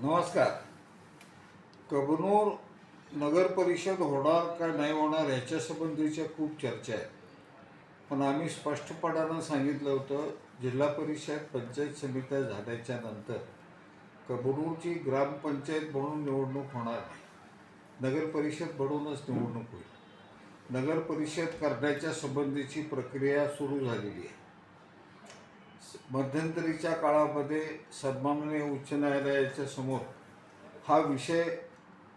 नमस्कार. कबनूर नगर परिषद होणार का नाही होणार ह्याच्यासंबंधीच्या खूप चर्चा आहेत. पण आम्ही स्पष्टपणानं सांगितलं होतं, जिल्हा परिषद पंचायत समित्या झाल्याच्या नंतर कबनूरची ग्रामपंचायत म्हणून निवडणूक होणार नाही. नगर परिषद बनवूनच निवडणूक होईल. नगर परिषद करण्याच्या संबंधीची प्रक्रिया सुरू झालेली आहे. मध्यंतरीच्या काळामध्ये सन्माननीय उच्च न्यायालयाच्या समोर हा विषय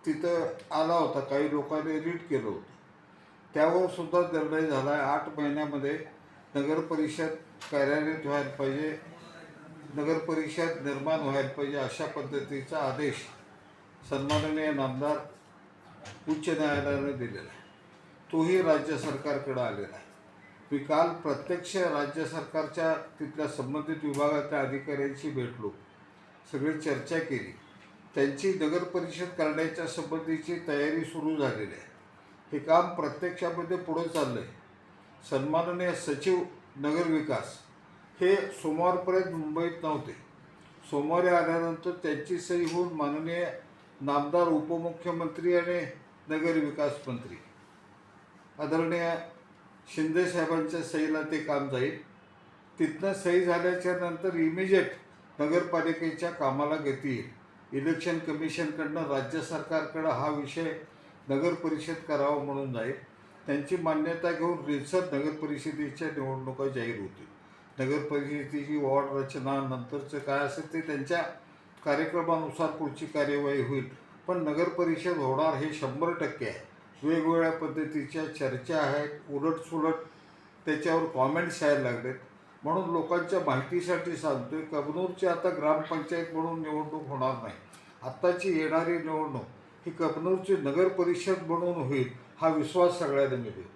तिथं आला होता. काही लोकांनी रीट केलं होतं. त्यावर सुद्धा निर्णय झाला आहे. 8 महिन्यामध्ये नगर परिषद कार्यान्वित व्हायला पाहिजे, नगर परिषद निर्माण व्हायला पाहिजे, अशा पद्धतीचा आदेश सन्माननीय नामदार उच्च न्यायालयाने दिलेला आहे. तोही राज्य सरकारकडे आलेला आहे. मी काल प्रत्यक्ष राज्य सरकारच्या तिथल्या संबंधित विभागातल्या अधिकाऱ्यांशी भेटलो, सगळी चर्चा केली. त्यांची नगर परिषद करण्याच्या संबंधीची तयारी सुरू झालेली आहे. हे काम प्रत्यक्षामध्ये पुढे चाललं आहे. सन्माननीय सचिव नगर विकास हे सोमवारपर्यंत मुंबईत नव्हते. सोमवारी आल्यानंतर त्यांची सही होऊन माननीय नामदार उपमुख्यमंत्री आणि नगर विकास मंत्री आदरणीय शिंदे साहेबांच्या सहीला ते काम जाईल. तिथनं सही झाल्याच्या नंतर इमिजिएट नगरपालिकेच्या कामाला गती येईल. इलेक्शन कमिशनकडनं राज्य सरकारकडं हा विषय नगर परिषद करावा म्हणून जाईल. त्यांची मान्यता घेऊन रितसर नगर परिषदेच्या निवडणुका जाहीर होतील. नगर परिषदेची वॉर्ड रचना नंतरचं काय असेल ते त्यांच्या कार्यक्रमानुसार पुढची कार्यवाही होईल. पण नगर परिषद होणार हे 100% आहे. वेगवेगळ्या पद्धतीच्या चर्चा आहेत, उलटसुलट त्याच्यावर कॉमेंट्स यायला लागलेत. म्हणून लोकांच्या माहितीसाठी सांगतोय, कबनूरची आता ग्रामपंचायत म्हणून निवडणूक होणार नाही. आत्ताची येणारी निवडणूक ही कबनूरची नगर परिषद म्हणून होईल, हा विश्वास सगळ्यांना मिळेल.